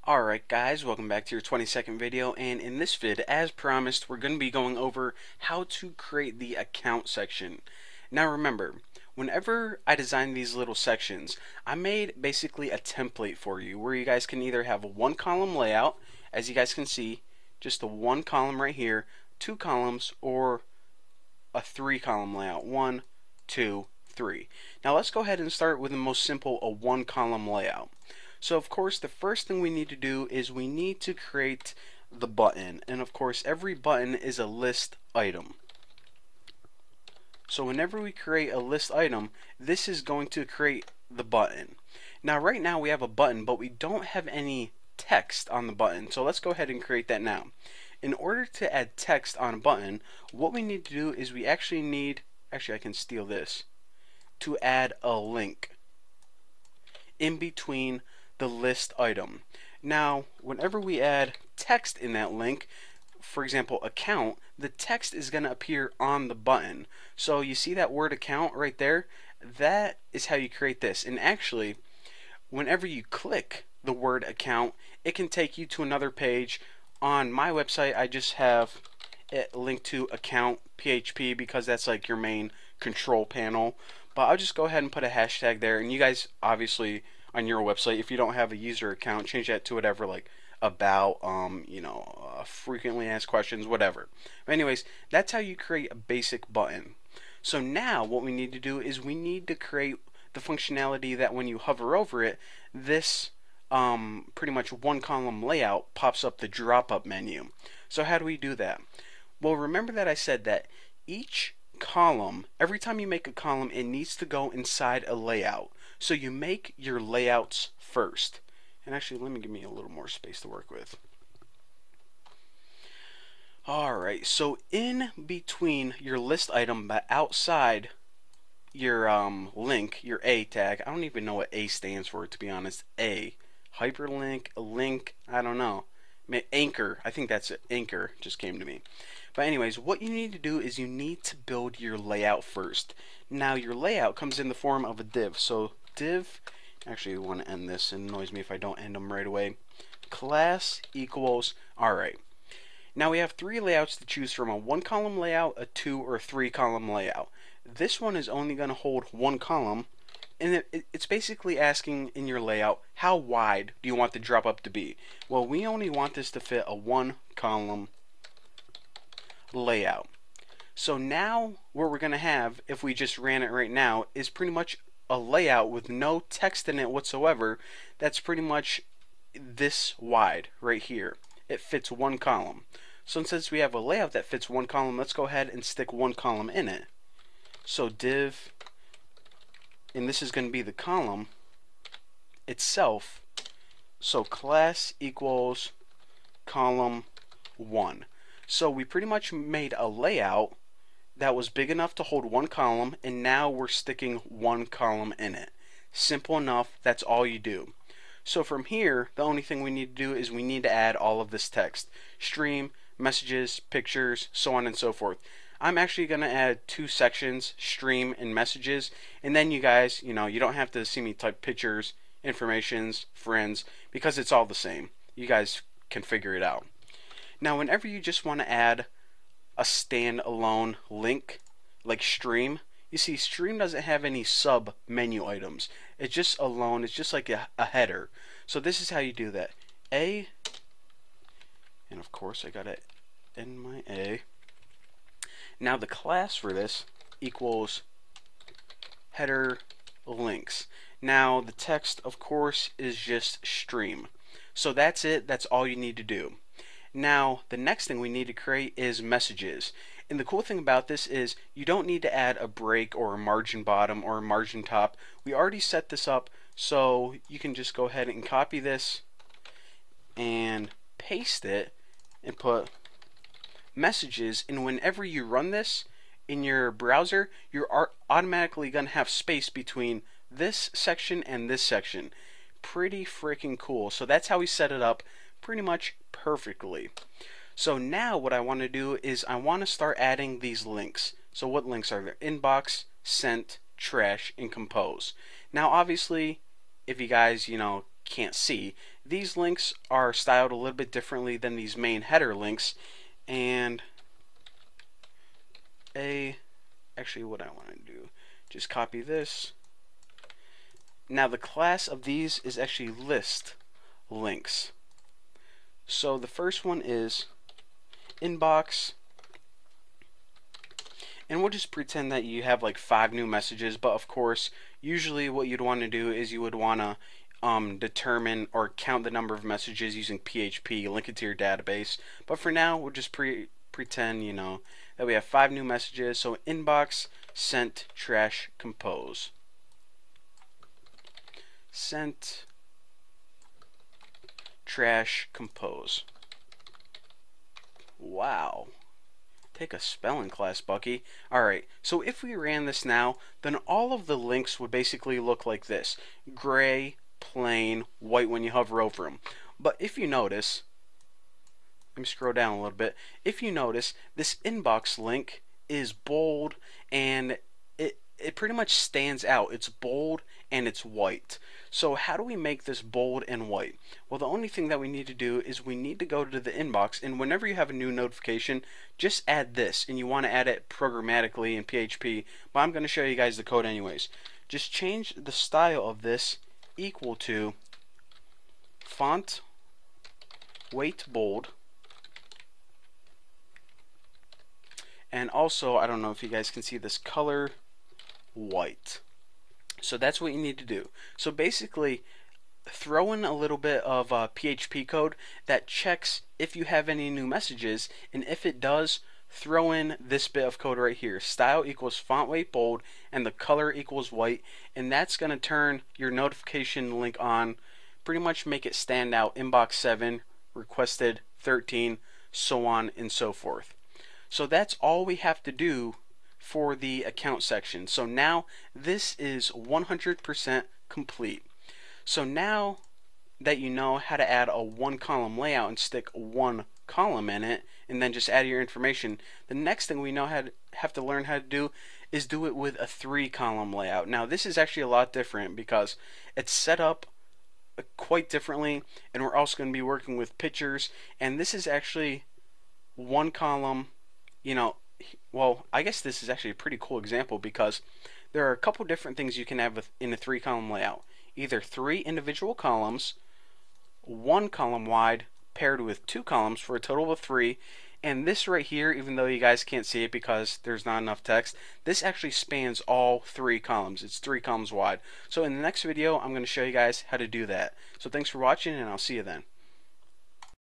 Alright guys, welcome back to your 20-second video, and in this vid, as promised, we're going to be going over how to create the account section. Now remember, whenever I design these little sections, I made basically a template for you where you guys can either have a one column layout, as you guys can see, just the one column right here, two columns, or a three column layout, 1, 2, 3. Now let's go ahead and start with the most simple, a one column layout. So of course the first thing we need to do is we need to create the button, and of course every button is a list item. So whenever we create a list item, this is going to create the button. Now right now we have a button, but we don't have any text on the button, so let's go ahead and create that now. In order to add text on a button, what we need to do is we actually need, I can steal this, to add a link in between the list item. Now whenever we add text in that link, for example account, the text is going to appear on the button. So you see that word account right there? That is how you create this. And actually, whenever you click the word account, it can take you to another page. On my website I just have it linked to account PHP because that's like your main control panel. But I'll just go ahead and put a hashtag there, and you guys obviously on your website, if you don't have a user account, change that to whatever, like about frequently asked questions, whatever. But anyways, that's how you create a basic button. So now what we need to do is we need to create the functionality that when you hover over it, this pretty much one column layout pops up the drop up menu. So how do we do that? Well, remember that I said that each column, every time you make a column, it needs to go inside a layout. So you make your layouts first. And actually, let me give me a little more space to work with. Alright, so in between your list item but outside your link, your A tag, I don't even know what A stands for, to be honest. A. Hyperlink, a link, I don't know. Anchor, I think that's it. Anchor just came to me. But anyways, what you need to do is you need to build your layout first. Now your layout comes in the form of a div. So div, actually we want to end this, it annoys me if I don't end them right away. Class equals, alright. Now we have three layouts to choose from, a one column layout, a two or a three column layout. This one is only going to hold one column, and it's basically asking in your layout, how wide do you want the drop up to be? Well, we only want this to fit a one column layout. So now what we're going to have, if we just ran it right now, is pretty much a layout with no text in it whatsoever. That's pretty much this wide right here. It fits one column. So since we have a layout that fits one column, let's go ahead and stick one column in it. So div, and this is going to be the column itself. So class equals column 1. So we pretty much made a layout that was big enough to hold one column, and now we're sticking one column in it. Simple enough, that's all you do. So from here, the only thing we need to do is we need to add all of this text. Stream, messages, pictures, so on and so forth. I'm actually going to add two sections, stream and messages, and then you guys, you don't have to see me type pictures, informations, friends, because it's all the same. You guys can figure it out. Now whenever you just want to add a standalone link like stream, you see stream doesn't have any sub menu items. It's just alone, it's just like a header. So this is how you do that. A, and of course I gotta end my A. Now the class for this equals header links. Now the text of course is just stream. So that's it, that's all you need to do. Now the next thing we need to create is messages. And the cool thing about this is you don't need to add a break or a margin bottom or a margin top. We already set this up, so you can just go ahead and copy this and paste it and put messages, and whenever you run this in your browser, you're automatically going to have space between this section and this section. Pretty freaking cool. So that's how we set it up pretty much perfectly. So now what I want to do is I want to start adding these links. So what links are there? Inbox, sent, trash, and compose. Now obviously if you guys can't see, these links are styled a little bit differently than these main header links. And actually what I want to do, just copy this. Now the class of these is actually list links. So the first one is inbox, and we'll just pretend that you have like 5 new messages, but of course usually what you'd want to do is you would want to determine or count the number of messages using PHP, link it to your database. But for now we'll just pretend, you know, that we have 5 new messages. So inbox sent trash compose, sent trash compose. Wow. Take a spelling class, Bucky. Alright, so if we ran this now, then all of the links would basically look like this. Gray, plain, white when you hover over them. But if you notice, let me scroll down a little bit. If you notice, this inbox link is bold, and it pretty much stands out. It's bold and it's white. So how do we make this bold and white? Well, the only thing that we need to do is we need to go to the inbox, and whenever you have a new notification, just add this, and you want to add it programmatically in PHP, but I'm going to show you guys the code anyways. Just change the style of this equal to font weight bold, and also, I don't know if you guys can see this, color white. So that's what you need to do. So basically, throw in a little bit of PHP code that checks if you have any new messages, and if it does, throw in this bit of code right here. Style equals font weight bold, and the color equals white, and that's going to turn your notification link on, pretty much make it stand out. Inbox 7, requested 13, so on and so forth. So that's all we have to do for the account section. So now this is 100% complete. So now that you know how to add a 1-column layout and stick 1 column in it, and then just add your information, the next thing we have to learn how to do is do it with a 3-column layout. Now this is actually a lot different because it's set up quite differently, and we're also going to be working with pictures, and this is actually 1 column, you know. Well, I guess this is actually a pretty cool example because there are a couple different things you can have in a 3-column layout. Either 3 individual columns, 1 column wide, paired with 2 columns for a total of 3. And this right here, even though you guys can't see it because there's not enough text, this actually spans all 3 columns. It's 3 columns wide. So in the next video, I'm going to show you guys how to do that. So thanks for watching, and I'll see you then.